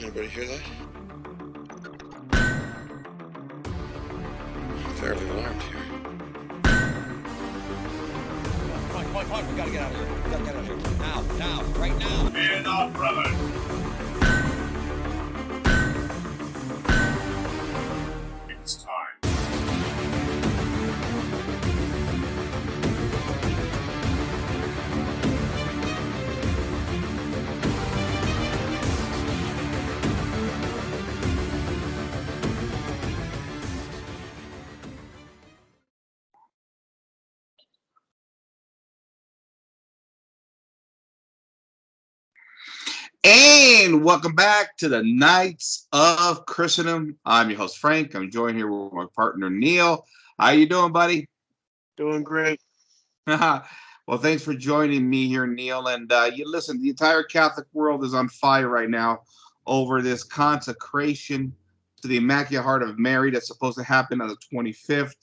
Anybody hear that? Fairly alarmed here. Come on, we gotta get out of here. We gotta get out of here. Now, right now. Fear not, brother. It's time. And welcome back to the Knights of Christendom. I'm your host, Frank. I'm joined here with my partner, Neil. How you doing, buddy? Doing great. Well, thanks for joining me here, Neil. And you listen, the entire Catholic world is on fire right now over this consecration to the Immaculate Heart of Mary that's supposed to happen on the 25th.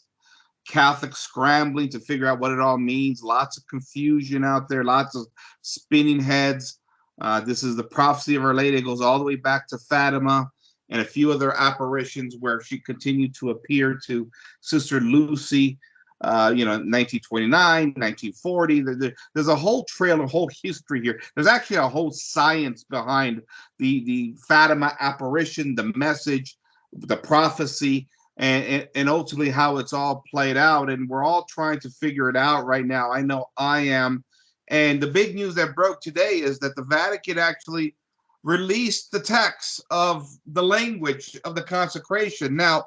Catholics scrambling to figure out what it all means. Lots of confusion out there, lots of spinning heads. This is the prophecy of Our Lady. It goes all the way back to Fatima and a few other apparitions where she continued to appear to Sister Lucy, 1929, 1940. There's a whole trail, a whole history here. There's actually a whole science behind the Fatima apparition, the message, the prophecy, and ultimately how it's all played out. And we're all trying to figure it out right now. I know I am. And the big news that broke today is that the Vatican actually released the text of the language of the consecration. Now,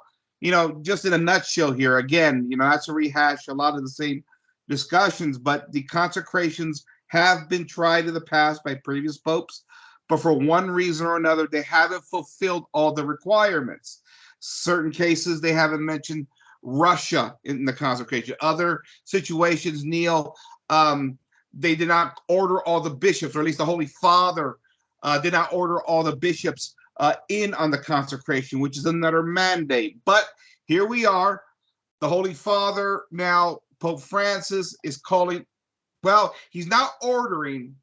just in a nutshell here, again, that's a rehash, a lot of the same discussions, but the consecrations have been tried in the past by previous popes, but for one reason or another, they haven't fulfilled all the requirements. Certain cases, they haven't mentioned Russia in the consecration. Other situations, Neil, they did not order all the bishops, or at least the Holy Father did not order all the bishops in on the consecration, which is another mandate. But here we are. The Holy Father now, Pope Francis, is calling, well, he's not ordering,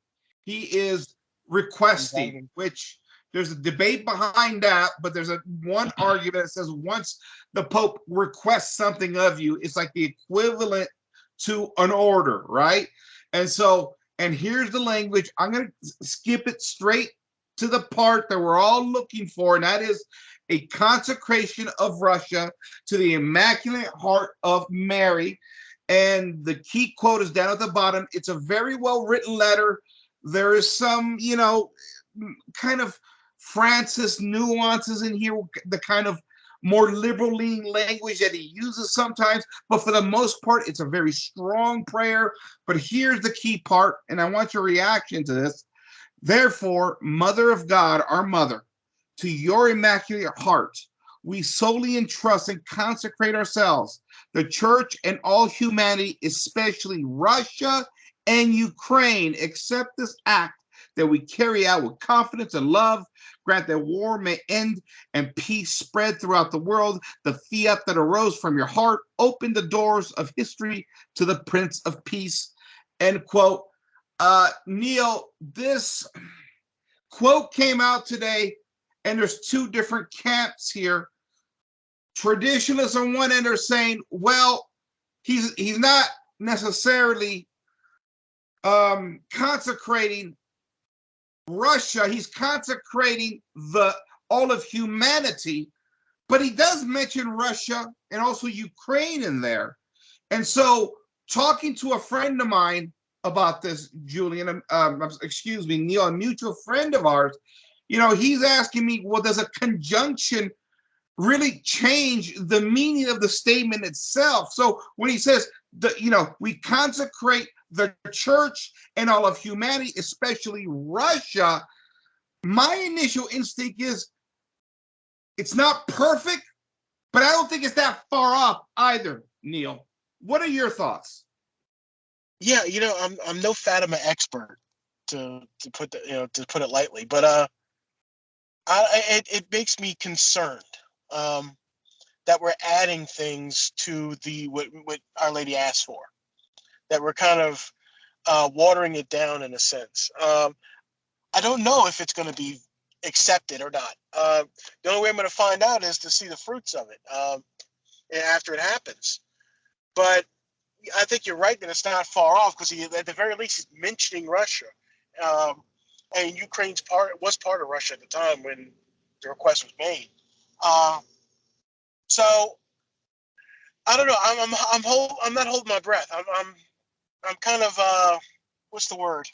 he is requesting, which there's a debate behind that, but there's one argument that says once the Pope requests something of you, it's like the equivalent to an order, right? And here's the language. I'm going to skip it straight to the part that we're all looking for, and that is a consecration of Russia to the Immaculate Heart of Mary. And the key quote is down at the bottom. It's a very well-written letter. There is some, kind of Francis nuances in here, the kind of more liberal-leaning language that he uses sometimes, but for the most part, it's a very strong prayer. But here's the key part, and I want your reaction to this. Therefore, Mother of God, our Mother, to your Immaculate Heart, we solely entrust and consecrate ourselves, the Church and all humanity, especially Russia and Ukraine. Accept this act that we carry out with confidence and love. Grant that war may end and peace spread throughout the world. The fiat that arose from your heart, open the doors of history to the Prince of Peace. End quote. Neil, this quote came out today, and there's two different camps here. Traditionalists on one end are saying, well, he's not necessarily consecrating Russia, he's consecrating all of humanity, but he does mention Russia and also Ukraine in there. And so, talking to a friend of mine about this, Julian, Neil, a mutual friend of ours, he's asking me, well, does a conjunction really change the meaning of the statement itself? So when he says we consecrate the Church and all of humanity, especially Russia, my initial instinct is it's not perfect, but I don't think it's that far off either, Neil. What are your thoughts? Yeah, I'm no Fatima expert to put it lightly, but it makes me concerned that we're adding things to what Our Lady asked for, that we're kind of watering it down in a sense. I don't know if it's going to be accept it or not. The only way I'm going to find out is to see the fruits of it after it happens. But I think you're right that it's not far off, because at the very least he's mentioning Russia, and Ukraine's was part of Russia at the time when the request was made. So I don't know. I'm not holding my breath. I'm kind of what's the word?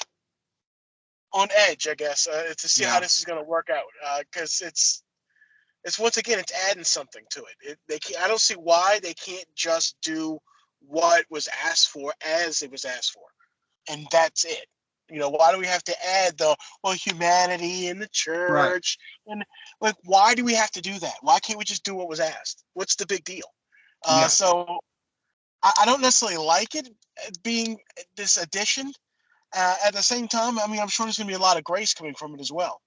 On edge, I guess, to see how this is going to work out, because it's once again, it's adding something to it. I don't see why they can't just do what was asked for as it was asked for, and that's it. Why do we have to add the humanity in the church, and like, why do we have to do that? Why can't we just do what was asked? What's the big deal? So I don't necessarily like it being this addition. At the same time, I mean, I'm sure there's going to be a lot of grace coming from it as well.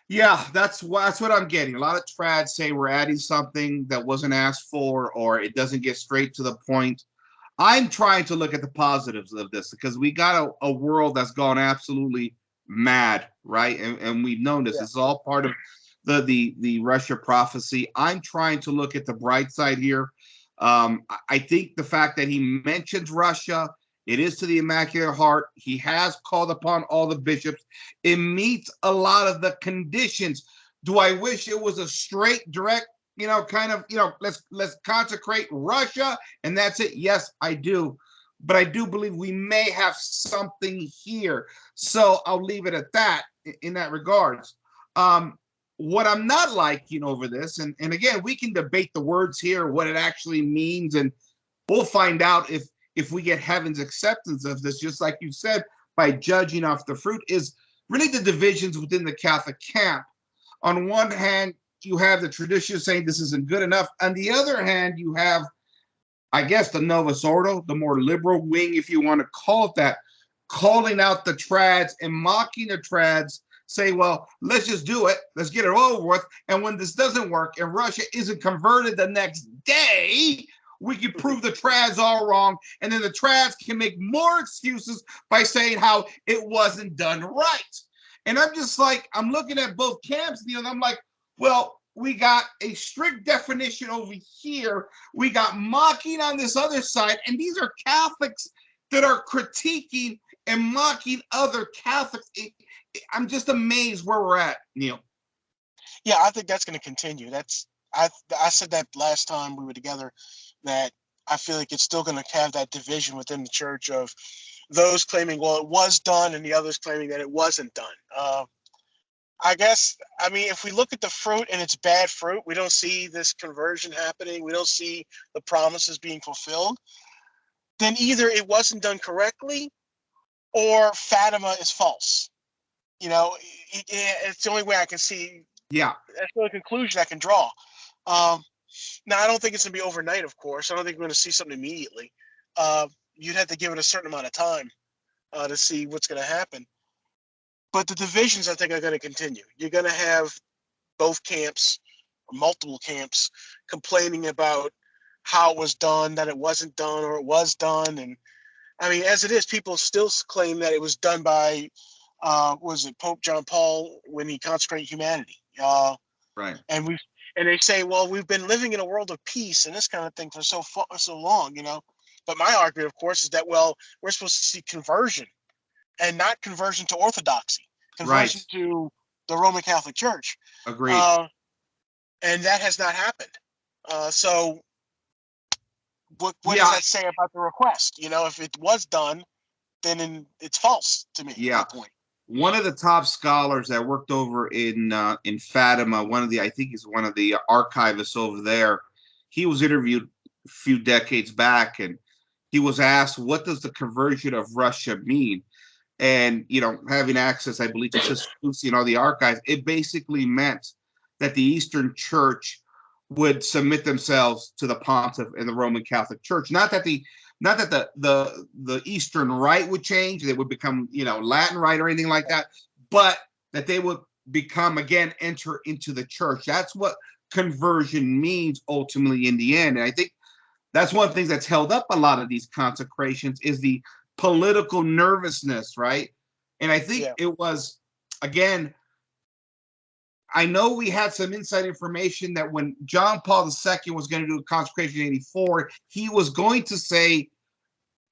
Yeah, that's what I'm getting. A lot of trads say we're adding something that wasn't asked for, or it doesn't get straight to the point. I'm trying to look at the positives of this, because we got a world that's gone absolutely mad, right? And we've known this. Yeah. This is all part of the Russia prophecy. I'm trying to look at the bright side here. I think the fact that he mentions Russia, it is to the Immaculate Heart. He has called upon all the bishops. It meets a lot of the conditions. Do I wish it was a straight, direct, let's consecrate Russia and that's it? Yes, I do. But I do believe we may have something here. So I'll leave it at that in that regards. What I'm not liking over this, and again, we can debate the words here, what it actually means, and we'll find out if we get heaven's acceptance of this, just like you said, by judging off the fruit, is really the divisions within the Catholic camp. On one hand, you have the tradition saying this isn't good enough. On the other hand, you have, I guess, the Novus Ordo, the more liberal wing, if you want to call it that, calling out the trads and mocking the trads, say, well, let's just do it. Let's get it over with. And when this doesn't work and Russia isn't converted the next day, we can prove the trads all wrong. And then the trads can make more excuses by saying how it wasn't done right. And I'm just like, I'm looking at both camps, and I'm like, well, we got a strict definition over here. We got mocking on this other side. And these are Catholics that are critiquing and mocking other Catholics. I'm just amazed where we're at, Neil. Yeah, I think that's going to continue. I said that last time we were together, that I feel like it's still going to have that division within the church of those claiming, well, it was done, and the others claiming that it wasn't done. I guess, I mean, if we look at the fruit and it's bad fruit, we don't see this conversion happening, we don't see the promises being fulfilled, then either it wasn't done correctly or Fatima is false. It's the only way I can see. Yeah. That's the only conclusion I can draw. Now, I don't think it's going to be overnight, of course. I don't think we're going to see something immediately. You'd have to give it a certain amount of time to see what's going to happen. But the divisions, I think, are going to continue. You're going to have both camps, or multiple camps, complaining about how it was done, that it wasn't done, or it was done. And, I mean, as it is, people still claim that it was done by, Pope John Paul when he consecrated humanity. Right. And they say, well, we've been living in a world of peace and this kind of thing for so long, But my argument, of course, is that, well, we're supposed to see conversion, and not conversion to orthodoxy, conversion to the Roman Catholic Church. Agreed. And that has not happened. So what does that say about the request? If it was done, then it's false to me. Yeah. At that point. One of the top scholars that worked over in Fatima, I think he's one of the archivists over there, he was interviewed a few decades back, and he was asked, what does the conversion of Russia mean? And, having access, I believe, to Sister Lucy and all the archives, it basically meant that the Eastern Church would submit themselves to the Pontiff and the Roman Catholic Church. Not that the Eastern Rite would change, they would become, Latin Rite or anything like that, but that they would enter into the church. That's what conversion means ultimately in the end. And I think that's one of the things that's held up a lot of these consecrations is the political nervousness, right? And I think it was, again, I know we had some inside information that when John Paul II was going to do a consecration in 84, he was going to say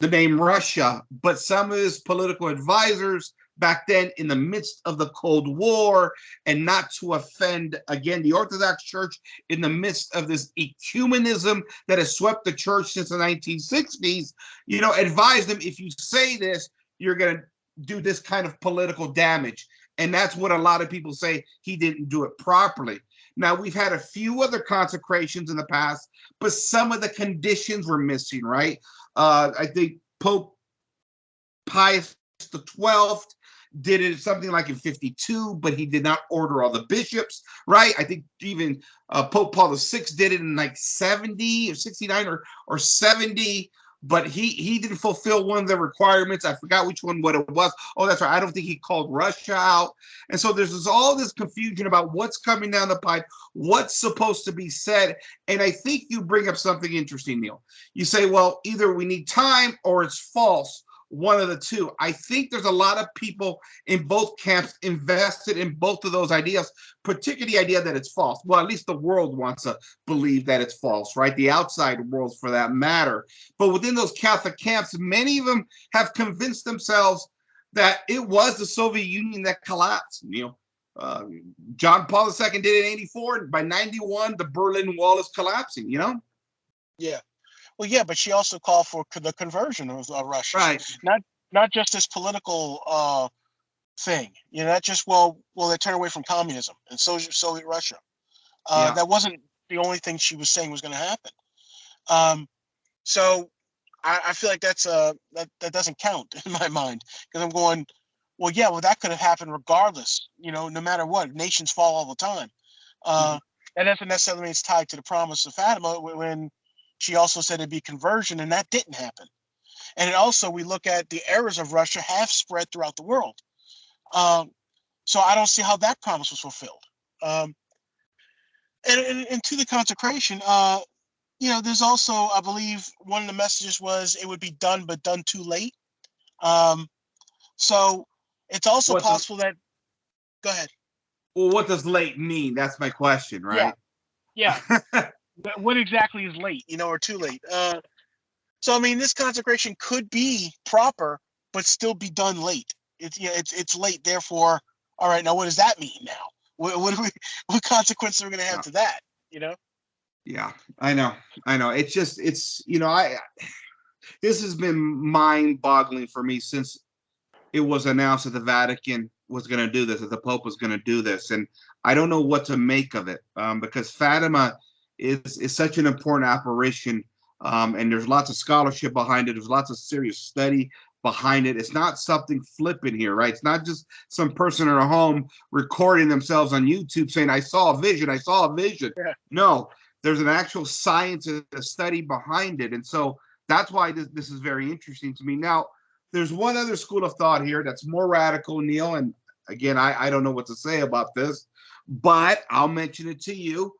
the name Russia, but some of his political advisors back then, in the midst of the Cold War, and not to offend, again, the Orthodox Church in the midst of this ecumenism that has swept the church since the 1960s, advised him, if you say this, you're going to do this kind of political damage. And that's what a lot of people say, he didn't do it properly. Now, we've had a few other consecrations in the past, but some of the conditions were missing, right? I think Pope Pius XII did it something like in 52, but he did not order all the bishops, right? I think even Pope Paul VI did it in like 70 or 69 or 70, but he didn't fulfill one of the requirements. I forgot what it was. Oh, that's right. I don't think he called Russia out. And so there's all this confusion about what's coming down the pipe, what's supposed to be said. And I think you bring up something interesting, Neil. You say, well, either we need time or it's false. One of the two. I think there's a lot of people in both camps invested in both of those ideas, particularly the idea that it's false. Well, at least the world wants to believe that it's false, right? The outside world, for that matter. But within those Catholic camps, many of them have convinced themselves that it was the Soviet Union that collapsed. John Paul II did it in 84, and by 91, the Berlin Wall is collapsing, Yeah. Well, yeah, but she also called for the conversion of Russia, right? Not just this political thing, not just they turn away from communism and Soviet Russia. That wasn't the only thing she was saying was going to happen. So I feel like that doesn't count in my mind, because I'm going, that could have happened regardless, no matter what. Nations fall all the time. That doesn't necessarily mean it's tied to the promise of Fatima, when she also said it'd be conversion, and that didn't happen. And we look at the errors of Russia have spread throughout the world. So I don't see how that promise was fulfilled. And to the consecration, there's also, I believe, one of the messages was it would be done, but done too late. So it's also possible that. Go ahead. Well, what does late mean? That's my question, right? Yeah. What exactly is late, or too late? So I mean, this consecration could be proper, but still be done late. It's late. Therefore, all right. Now, what does that mean? Now, what consequences are we going to have to that? Yeah, I know. It's just this has been mind-boggling for me since it was announced that the Vatican was going to do this, that the Pope was going to do this, and I don't know what to make of it, because Fatima is such an important apparition, and there's lots of scholarship behind it. There's lots of serious study behind it. It's not something flippant here, right? It's not just some person at home recording themselves on YouTube saying, I saw a vision. Yeah. No, there's an actual science and a study behind it. And so that's why this is very interesting to me. Now, there's one other school of thought here that's more radical, Neil, and again, I don't know what to say about this, but I'll mention it to you.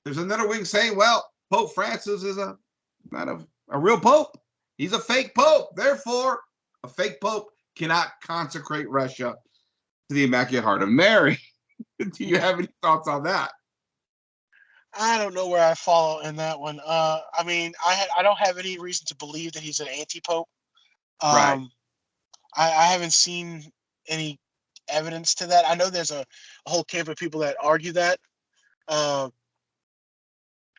There's another wing saying, well, Pope Francis is not a real pope. He's a fake pope. Therefore, a fake pope cannot consecrate Russia to the Immaculate Heart of Mary. Do you have any thoughts on that? I don't know where I fall in that one. I mean, I don't have any reason to believe that he's an anti-pope. Right. I haven't seen any evidence to that. I know there's a whole camp of people that argue that.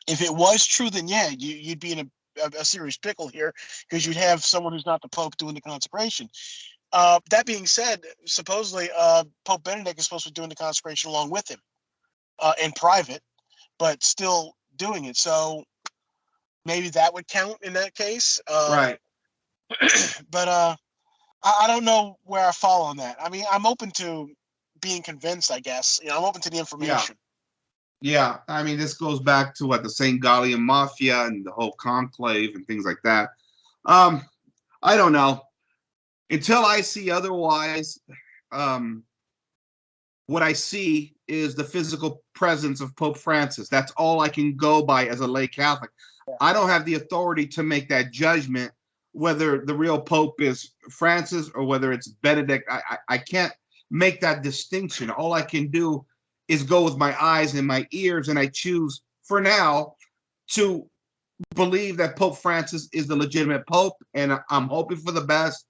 If it was true, then yeah, you'd be in a serious pickle here, because you'd have someone who's not the Pope doing the consecration. That being said, supposedly Pope Benedict is supposed to be doing the consecration along with him in private, but still doing it. So maybe that would count in that case. Right. But I don't know where I fall on that. I mean, I'm open to being convinced, I guess. I'm open to the information. Yeah, I mean, this goes back to the St. Gallian Mafia and the whole conclave and things like that. I don't know. Until I see otherwise, what I see is the physical presence of Pope Francis. That's all I can go by as a lay Catholic. Yeah. I don't have the authority to make that judgment, whether the real Pope is Francis or whether it's Benedict. I can't make that distinction. All I can do is go with my eyes and my ears, and I choose for now to believe that Pope Francis is the legitimate pope, and I'm hoping for the best.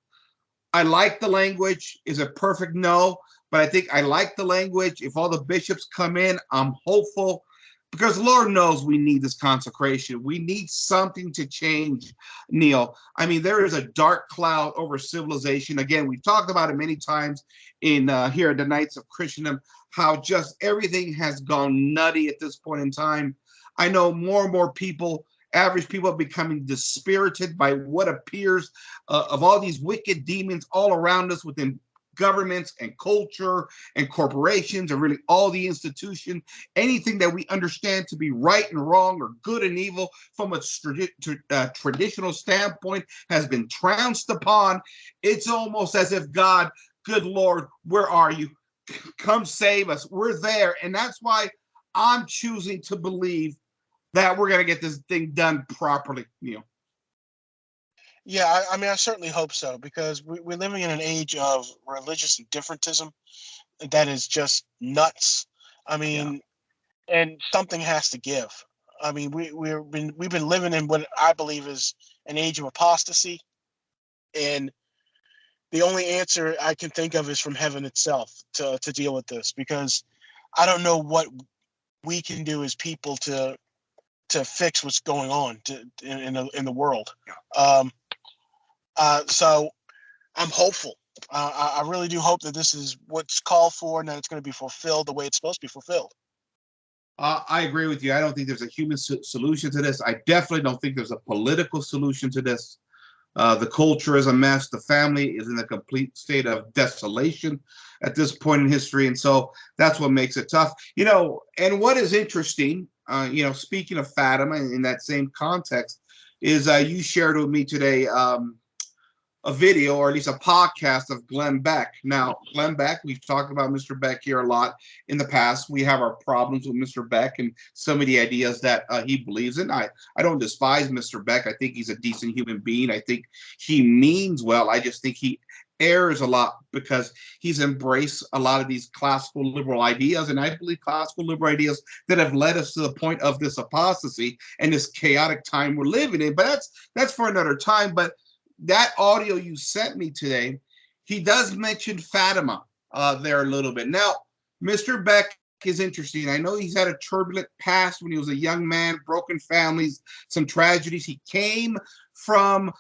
I like the language. Is it perfect? No, but I think I like the language. If all the bishops come in, I'm hopeful, because Lord knows we need this consecration. We need something to change, Neil. I mean, there is a dark cloud over civilization. Again, we've talked about it many times in here at the Knights of Christendom, how just everything has gone nutty at this point in time. I know more and more people, average people, are becoming dispirited by what appears of all these wicked demons all around us within governments and culture and corporations and really all the institutions. Anything that we understand to be right and wrong or good and evil from a traditional standpoint has been trounced upon. It's almost as if God, good Lord, where are you? Come save us. We're there. And that's why I'm choosing to believe that we're going to get this thing done properly, Neil. Yeah, I mean, I certainly hope so, because we're living in an age of religious indifferentism that is just nuts. I mean, and something has to give. I mean, we've been living in what I believe is an age of apostasy, and the only answer I can think of is from heaven itself to deal with this, because I don't know what we can do as people to fix what's going on in the world. So I'm hopeful. I really do hope that this is what's called for and that it's going to be fulfilled the way it's supposed to be fulfilled. I agree with you. I don't think there's a human solution to this. I definitely don't think there's a political solution to this. The culture is a mess. The family is in a complete state of desolation at this point in history. And so that's what makes it tough. And what is interesting, speaking of Fatima in that same context, is you shared with me today a video, or at least a podcast, of Glenn Beck. Now, Glenn Beck, we've talked about Mr. Beck here a lot in the past. We have our problems with Mr. Beck and some of the ideas that he believes in. I don't despise Mr. Beck. I think he's a decent human being. I think he means well. I just think he errs a lot because he's embraced a lot of these classical liberal ideas, and I believe classical liberal ideas that have led us to the point of this apostasy and this chaotic time we're living in. But that's for another time. But that audio you sent me today, he does mention Fatima there a little bit. Now, Mr. Beck is interesting. I know he's had a turbulent past when he was a young man, broken families, some tragedies. He came from,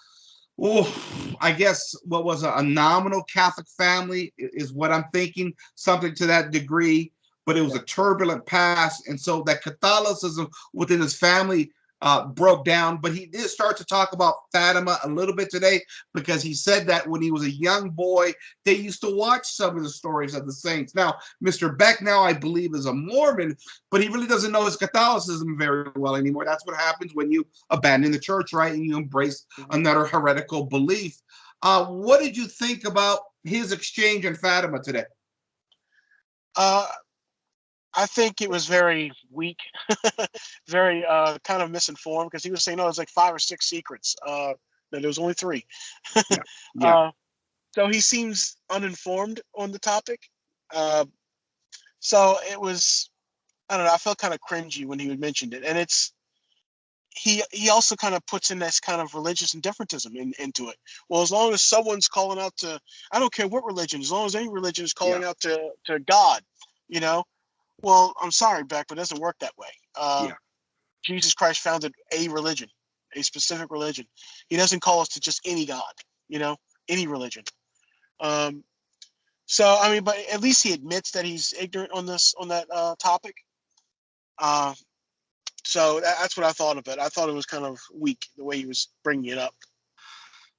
I guess, what was a nominal Catholic family is what I'm thinking, something to that degree, but it was a turbulent past. And so that Catholicism within his family broke down. But he did start to talk about Fatima a little bit today, because he said that when he was a young boy, they used to watch some of the stories of the saints. Now, Mr. Beck now, I believe, is a Mormon, but he really doesn't know his Catholicism very well anymore. That's what happens when you abandon the church, right? And you embrace another heretical belief. What did you think about his exchange on Fatima today? I think it was very weak, very kind of misinformed, because he was saying, no, it's like 5 or 6 secrets. No, there was only 3. Yeah. So he seems uninformed on the topic. So it was, I don't know, I felt kind of cringy when he mentioned it. And he also kind of puts in this kind of religious indifferentism into it. Well, as long as someone's calling out to, I don't care what religion, as long as any religion is calling out to God, Well, I'm sorry, Beck, but it doesn't work that way. Jesus Christ founded a religion, a specific religion. He doesn't call us to just any God, any religion. So, I mean, but at least he admits that he's ignorant on that topic. So that's what I thought of it. I thought it was kind of weak, the way he was bringing it up.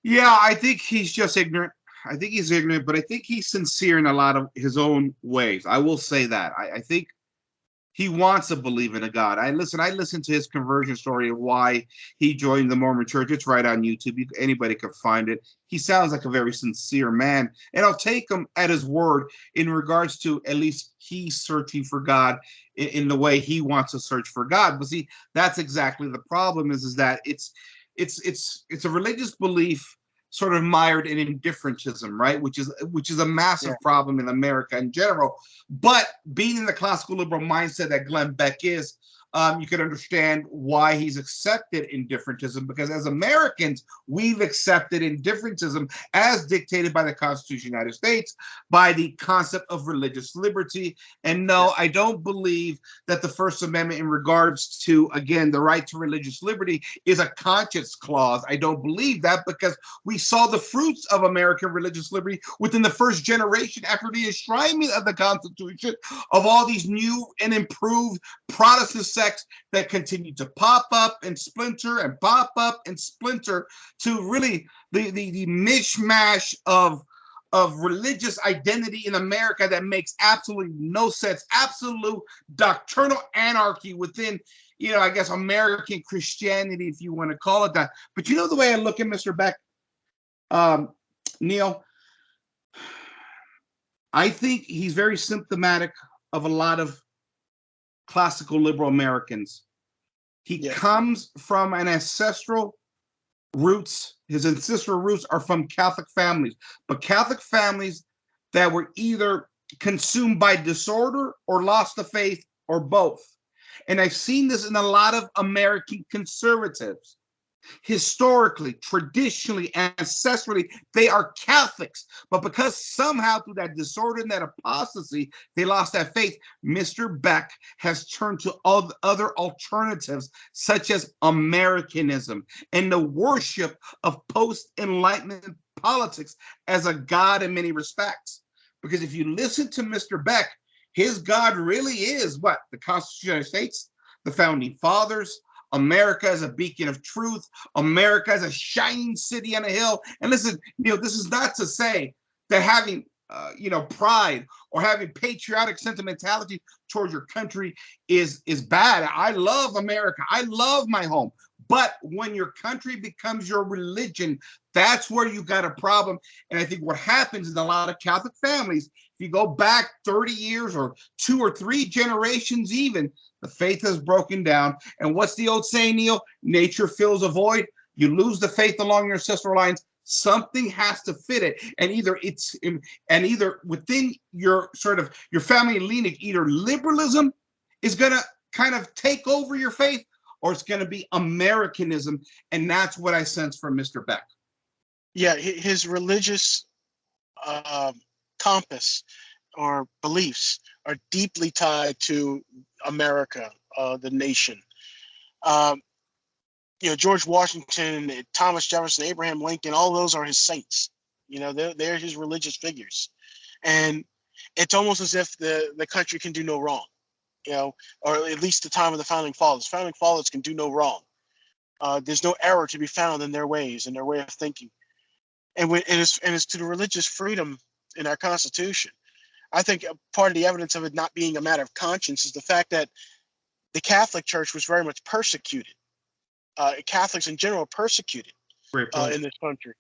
Yeah, I think he's just ignorant. I think he's ignorant, but I think he's sincere in a lot of his own ways. I will say that. I think he wants to believe in a God. I listened to his conversion story of why he joined the Mormon Church. It's right on YouTube. Anybody can find it. He sounds like a very sincere man. And I'll take him at his word in regards to at least he's searching for God in the way he wants to search for God. But see, that's exactly the problem is that it's a religious belief sort of mired in indifferentism, right? Which is a massive problem in America in general. But being in the classical liberal mindset that Glenn Beck is, you can understand why he's accepted indifferentism, because as Americans, we've accepted indifferentism as dictated by the Constitution of the United States, by the concept of religious liberty. And no, I don't believe that the First Amendment in regards to, again, the right to religious liberty is a conscience clause. I don't believe that, because we saw the fruits of American religious liberty within the first generation after the enshrinement of the Constitution, of all these new and improved Protestant sects that continue to pop up and splinter and pop up and splinter, to really the mishmash of religious identity in America that makes absolutely no sense. Absolute doctrinal anarchy within, I guess, American Christianity, if you want to call it that. But the way I look at Mr. Beck, Neil, I think he's very symptomatic of a lot of classical liberal Americans. He comes from an ancestral roots. His ancestral roots are from Catholic families, but Catholic families that were either consumed by disorder or lost the faith, or both. And I've seen this in a lot of American conservatives. Historically, traditionally, ancestrally, they are Catholics, but because somehow through that disorder and that apostasy, they lost that faith, Mr. Beck has turned to other alternatives, such as Americanism and the worship of post-Enlightenment politics as a god in many respects. Because if you listen to Mr. Beck, his God really is what? The Constitution of the United States, the Founding Fathers, America as a beacon of truth, America as a shining city on a hill. And listen, this is not to say that having, pride or having patriotic sentimentality towards your country is bad. I love America. I love my home. But when your country becomes your religion, that's where you got a problem. And I think what happens in a lot of Catholic families, if you go back 30 years or 2 or 3 generations even, the faith has broken down. And what's the old saying, Neil? Nature fills a void. You lose the faith along your ancestral lines. Something has to fit it. And either within your your family lineage, either liberalism is going to kind of take over your faith, or it's going to be Americanism. And that's what I sense from Mr. Beck. Yeah, his religious compass or beliefs are deeply tied to America, the nation. George Washington, Thomas Jefferson, Abraham Lincoln, all those are his saints. They're his religious figures. And it's almost as if the country can do no wrong, or at least the time of the Founding Fathers. Founding Fathers can do no wrong. There's no error to be found in their ways and their way of thinking. And it's to the religious freedom in our Constitution. I think part of the evidence of it not being a matter of conscience is the fact that the Catholic Church was very much persecuted. Catholics in general persecuted in this country,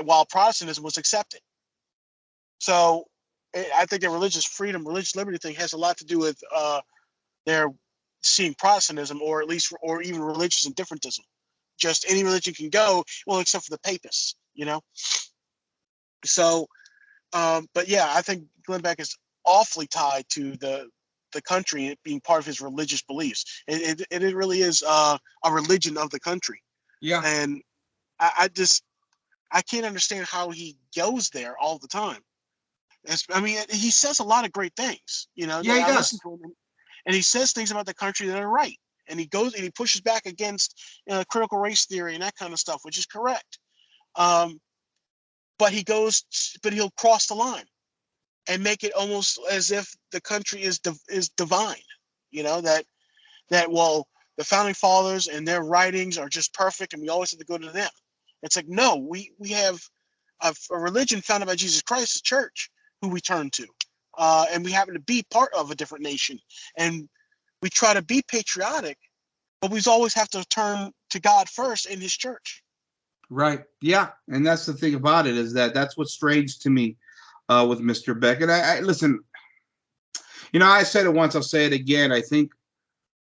while Protestantism was accepted. So I think the religious freedom, religious liberty thing has a lot to do with their seeing Protestantism, or even religious indifferentism. Just any religion can go, well, except for the papists, So, but yeah, I think Glenn Beck is awfully tied to the country being part of his religious beliefs. It really is a religion of the country. Yeah. And I can't understand how he goes there all the time. He says a lot of great things, Yeah, he does. Listen to him, and he says things about the country that are right. And he goes and he pushes back against critical race theory and that kind of stuff, which is correct. But he'll cross the line and make it almost as if the country is divine. Well, the Founding Fathers and their writings are just perfect, and we always have to go to them. It's like, no, we have a religion founded by Jesus Christ, the church, who we turn to, and we happen to be part of a different nation, and we try to be patriotic, but we always have to turn to God first in His church. Right. Yeah, and that's the thing about it, is that's what's strange to me with Mr. Beck. And I listen. I said it once. I'll say it again. I think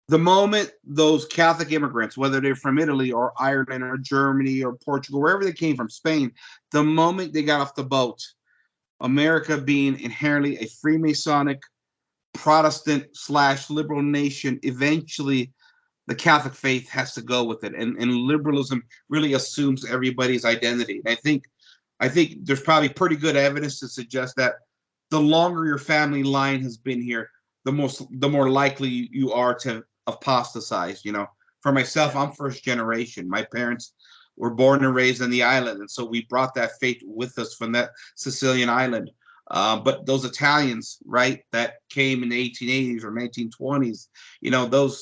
The moment those Catholic immigrants, whether they're from Italy or Ireland or Germany or Portugal, wherever they came from, Spain, the moment they got off the boat, America being inherently a Freemasonic, Protestant slash liberal nation, eventually the Catholic faith has to go with it, and liberalism really assumes everybody's identity. And I think there's probably pretty good evidence to suggest that the longer your family line has been here, the more likely you are to apostatize. For myself, I'm first generation. My parents were born and raised on the island, and so we brought that faith with us from that Sicilian island. But those Italians, right, that came in the 1880s or 1920s,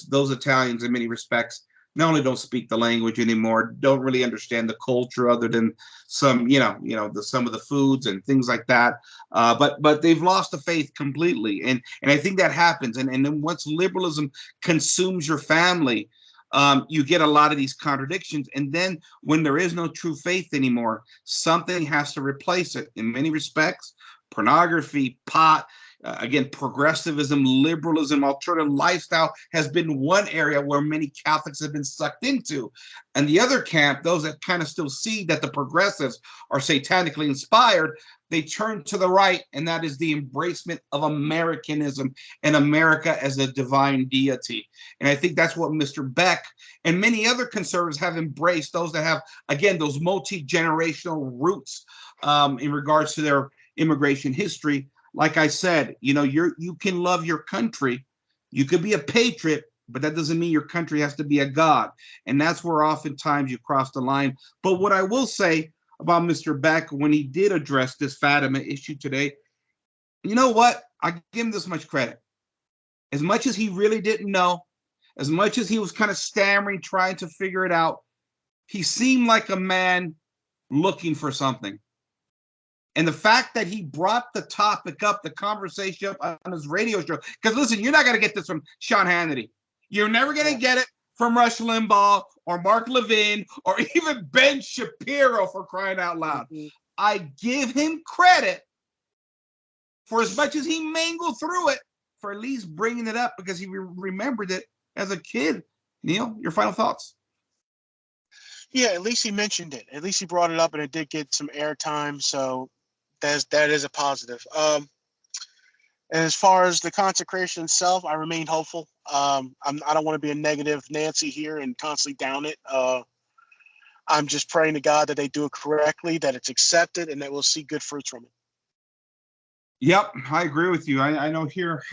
those Italians, in many respects, not only don't speak the language anymore, don't really understand the culture other than some, some of the foods and things like that. But they've lost the faith completely, and I think that happens. And then once liberalism consumes your family, you get a lot of these contradictions. And then when there is no true faith anymore, something has to replace it. In many respects, pornography, pot, again, progressivism, liberalism, alternative lifestyle has been one area where many Catholics have been sucked into. And the other camp, those that kind of still see that the progressives are satanically inspired, they turn to the right, and that is the embracement of Americanism and America as a divine deity. And I think that's what Mr. Beck and many other conservatives have embraced, those that have, again, those multi-generational roots in regards to their immigration history. Like I said, you can love your country, you could be a patriot, but that doesn't mean your country has to be a god. And that's where oftentimes you cross the line. But what I will say about Mr. Beck, when he did address this Fatima issue today, you know what? I give him this much credit. As much as he really didn't know, as much as he was kind of stammering, trying to figure it out, he seemed like a man looking for something. And the fact that he brought the topic up, the conversation up on his radio show, because listen, you're not going to get this from Sean Hannity. You're never going to get it from Rush Limbaugh or Mark Levin or even Ben Shapiro, for crying out loud. Mm-hmm. I give him credit for, as much as he mangled through it, for at least bringing it up because he remembered it as a kid. Neil, your final thoughts? Yeah, at least he mentioned it. At least he brought it up, and it did get some airtime. So that is a positive. And as far as the consecration itself, I remain hopeful. I don't want to be a negative Nancy here and constantly down it. I'm just praying to God that they do it correctly, that it's accepted, and that we'll see good fruits from it. Yep, I agree with you. I know here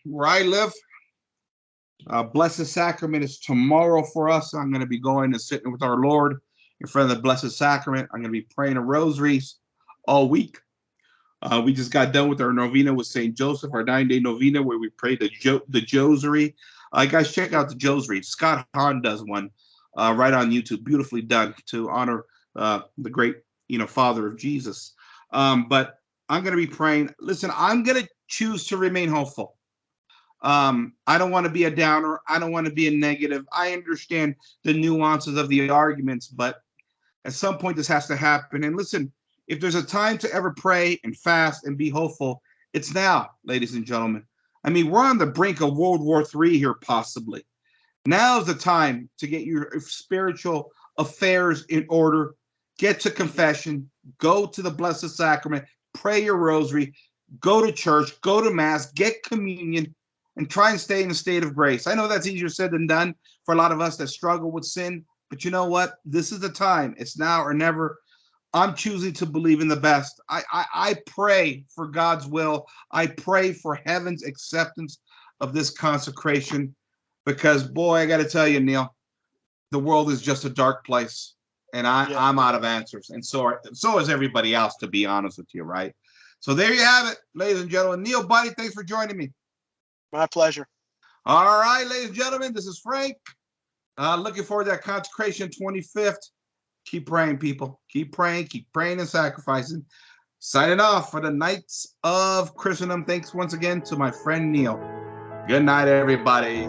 where I live, Blessed Sacrament is tomorrow for us. I'm going to be going and sitting with our Lord in front of the Blessed Sacrament. I'm going to be praying the rosaries all week. We just got done with our novena with St. Joseph, our 9-day novena, where we pray the Josary. Guys, check out the Josary. Scott Hahn does one right on YouTube. Beautifully done to honor the great, Father of Jesus. But I'm going to be praying. Listen, I'm going to choose to remain hopeful. I don't want to be a downer. I don't want to be a negative. I understand the nuances of the arguments, but at some point this has to happen. And listen, if there's a time to ever pray and fast and be hopeful, it's now, ladies and gentlemen. I mean, we're on the brink of World War III here, possibly. Now is the time to get your spiritual affairs in order. Get to confession. Go to the Blessed Sacrament. Pray your rosary. Go to church. Go to Mass. Get communion. And try and stay in a state of grace. I know that's easier said than done for a lot of us that struggle with sin. But you know what? This is the time. It's now or never. I'm choosing to believe in the best. I pray for God's will. I pray for heaven's acceptance of this consecration, because, boy, I got to tell you, Neil, the world is just a dark place, and I'm out of answers. And so is everybody else, to be honest with you, right? So there you have it, ladies and gentlemen. Neil, buddy, thanks for joining me. My pleasure. All right, ladies and gentlemen, this is Frank. Looking forward to that consecration 25th. Keep praying, people. Keep praying and sacrificing. Signing off for the Knights of Christendom. Thanks once again to my friend Neil. Good night, everybody.